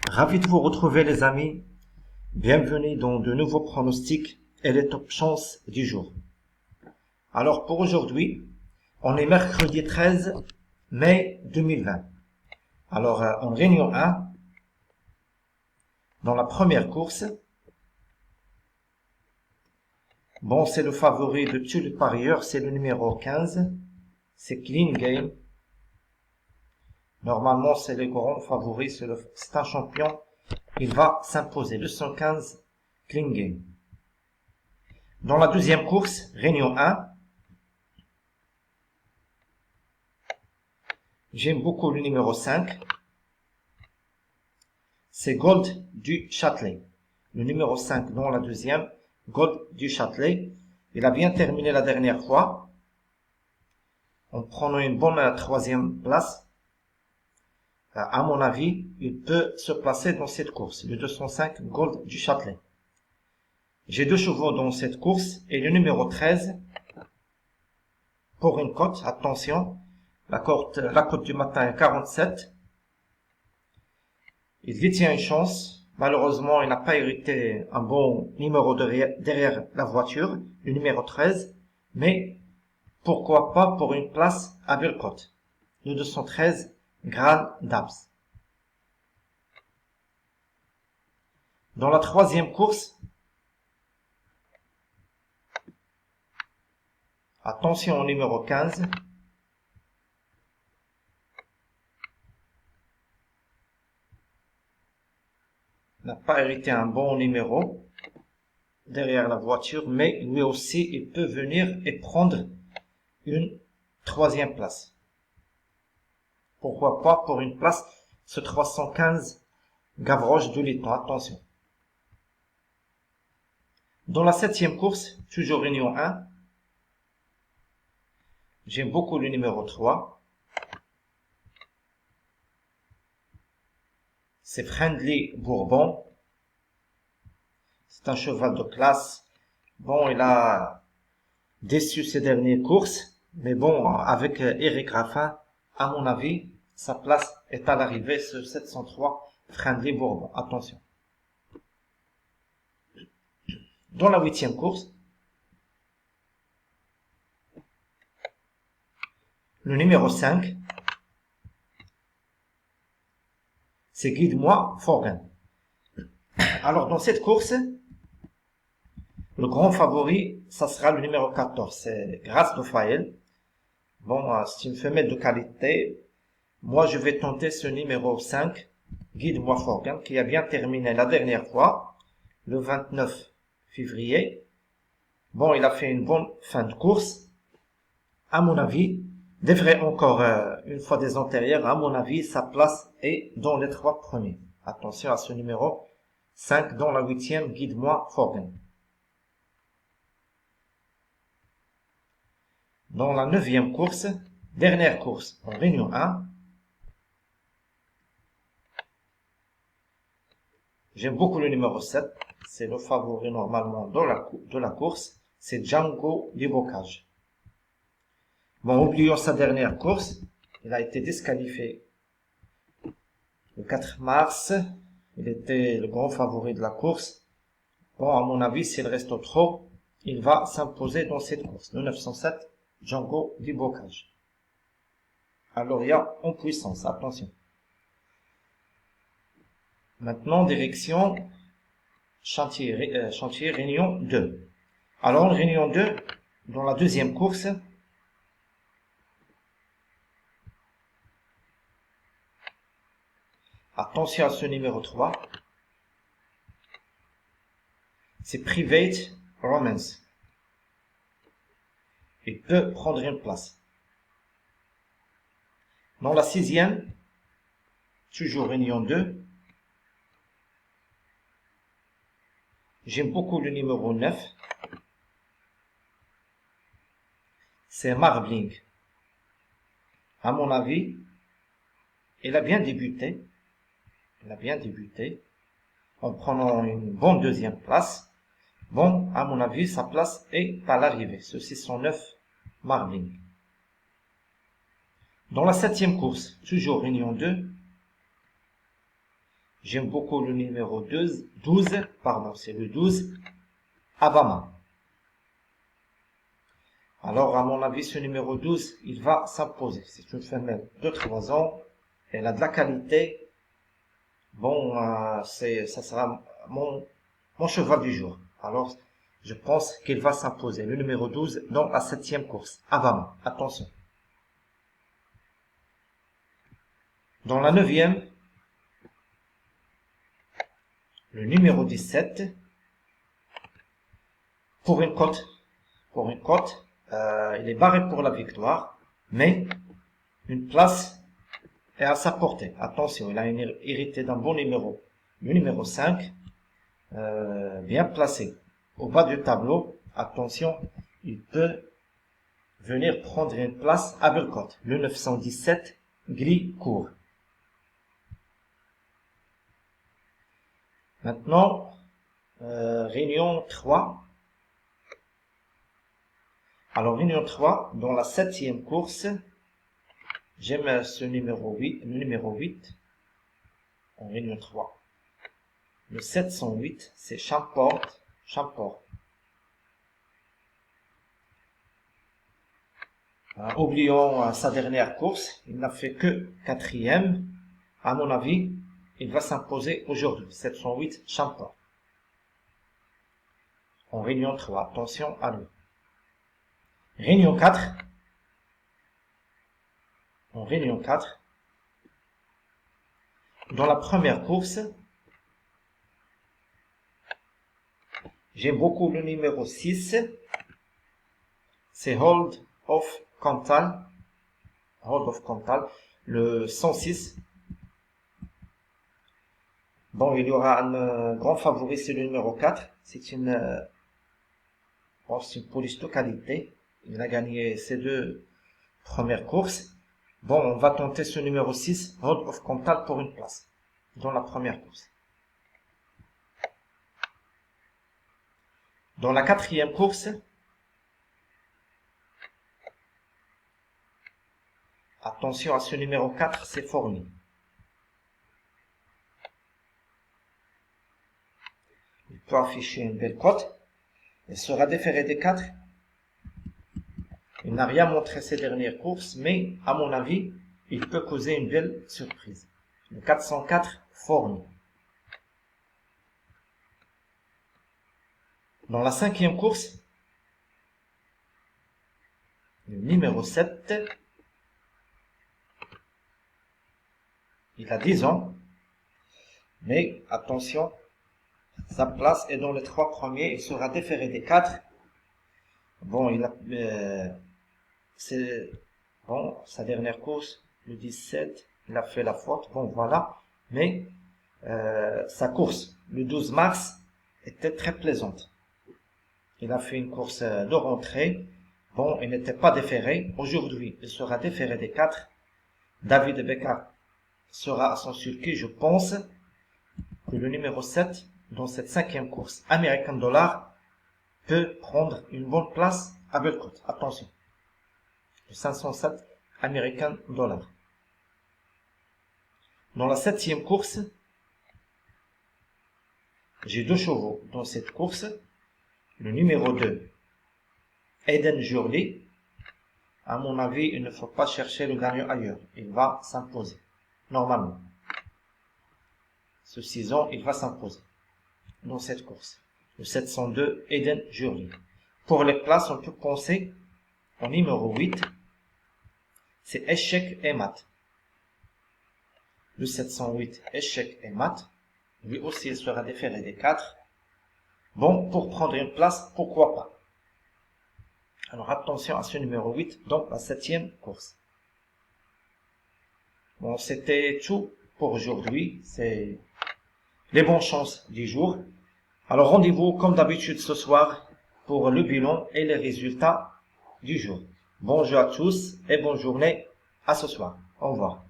Ravi de vous retrouver les amis. Bienvenue dans de nouveaux pronostics et les top chances du jour. Alors pour aujourd'hui, on est mercredi 13 mai 2020. Alors en réunion 1, dans la première course, bon c'est le favori de tous les parieurs, c'est le numéro 15, c'est Clean Game. Normalement c'est le grand favori, c'est un champion. Il va s'imposer, le 115 Clean Game. Dans la deuxième course, Réunion 1, j'aime beaucoup le numéro 5, c'est Gold du Châtelet. Le numéro 5 dans la deuxième, Gold du Châtelet. Il a bien terminé la dernière fois, en prenant une bonne troisième place. À mon avis, il peut se placer dans cette course, le 205 Gold du Châtelet. J'ai deux chevaux dans cette course et le numéro 13 pour une cote. Attention, la cote du matin est 47. Il détient une chance. Malheureusement, il n'a pas hérité un bon numéro derrière la voiture, le numéro 13. Mais pourquoi pas pour une place à belle cote, le 213 Grand Dabs. Dans la troisième course, attention au numéro 15. N'a pas hérité un bon numéro derrière la voiture, mais lui aussi, il peut venir et prendre une troisième place. Pourquoi pas pour une place, ce 315 Gavroche de Litton, attention. Dans la septième course, toujours Réunion 1, j'aime beaucoup le numéro 3. C'est Friendly Bourbon. C'est un cheval de classe. Bon, il a déçu ses dernières courses. Mais bon, avec Eric Raffin, à mon avis, sa place est à l'arrivée sur 703 Friendly Bourbon. Attention. Dans la huitième course, le numéro 5, c'est Guide-moi Forgan. Alors dans cette course, le grand favori, ça sera le numéro 14, c'est Grâce de Faël. Bon, c'est une femelle de qualité. Moi, je vais tenter ce numéro 5, Guide-moi Forgan, qui a bien terminé la dernière fois, le 29 février. Bon, il a fait une bonne fin de course. À mon avis, devrait encore une fois des antérieures, à mon avis, sa place est dans les 3 premiers. Attention à ce numéro 5 dans la 8e, Guide-moi Forgan. Dans la 9e course, dernière course en Réunion 1, j'aime beaucoup le numéro 7, c'est le favori normalement de la course, c'est Django du Bocage. Bon, oublions sa dernière course, il a été disqualifié le 4 mars, il était le grand favori de la course. Bon, à mon avis, s'il reste au trot, il va s'imposer dans cette course, le 907 Django du Bocage. Alors, il y a en puissance, attention. Maintenant, direction chantier Réunion 2. Alors, en Réunion 2, dans la deuxième course, attention à ce numéro 3. C'est Private Romance. Il peut prendre une place. Dans la 6e, toujours Réunion 2, j'aime beaucoup le numéro 9. C'est Marbling. À mon avis, il a bien débuté. En prenant une bonne deuxième place. Bon, à mon avis, sa place est à l'arrivée. Ce 609 Marbling. Dans la 7e course, toujours Réunion 2, J'aime beaucoup le numéro 12, pardon, c'est le 12, Abama. Alors, à mon avis, ce numéro 12, il va s'imposer. C'est une femelle de 3 ans. Elle a de la qualité. Bon, ça sera mon cheval du jour. Alors, je pense qu'il va s'imposer. Le numéro 12 dans la 7e course. Abama. Attention. Dans la 9e, le numéro 17, pour une cote, il est barré pour la victoire, mais une place est à sa portée. Attention, il a hérité d'un bon numéro. Le numéro 5, bien placé au bas du tableau. Attention, il peut venir prendre une place à belle cote. Le 917, gris court. Maintenant, réunion 3. Alors, réunion 3, dans la 7e course, j'aime ce numéro 8, le numéro 8, en réunion 3. Le 708, c'est Champort. Oublions sa dernière course, il n'a fait que 4e. À mon avis, il va s'imposer aujourd'hui. 708, Champort. En réunion 3, attention à lui. Réunion 4. En réunion 4. Dans la première course, j'aime beaucoup le numéro 6. C'est Hold of Cantal. Le 106. Bon, il y aura un grand favori, c'est le numéro 4. C'est une police de qualité. Il a gagné ses 2 premières courses. Bon, on va tenter ce numéro 6, Hold of Cantal, pour une place dans la première course. Dans la 4e course, attention à ce numéro 4, c'est Forni. Il peut afficher une belle cote. Il sera déféré des 4. Il n'a rien montré ces dernières courses, mais à mon avis, il peut causer une belle surprise. Le 404, Forni. Dans la 5e course, le numéro 7, il a 10 ans, mais attention, sa place est dans les 3 premiers, il sera déféré des 4. Bon, sa dernière course, le 17, il a fait la faute, bon voilà, mais sa course, le 12 mars, était très plaisante. Il a fait une course de rentrée, bon, il n'était pas déféré, aujourd'hui, il sera déféré des 4. David Becker sera à son sulky, je pense que le numéro 7, dans cette 5e course, American Dollar, peut prendre une bonne place à belle cote. Attention. Le 507, American Dollar. Dans la 7e course, j'ai 2 chevaux dans cette course. Le numéro 2, Eden Jurley. À mon avis, il ne faut pas chercher le gagnant ailleurs. Il va s'imposer. Normalement. Ce 6 ans, il va s'imposer dans cette course. Le 702, Eden Jurley. Pour les places, on peut penser au numéro 8. C'est Échec et Mat. Le 708, Échec et Mat. Lui aussi, il sera déféré des 4. Bon, pour prendre une place, pourquoi pas. Alors attention à ce numéro 8 dans la 7e course. Bon, c'était tout pour aujourd'hui. C'est les bonnes chances du jour. Alors rendez-vous comme d'habitude ce soir pour le bilan et les résultats du jour. Bonjour à tous et bonne journée à ce soir. Au revoir.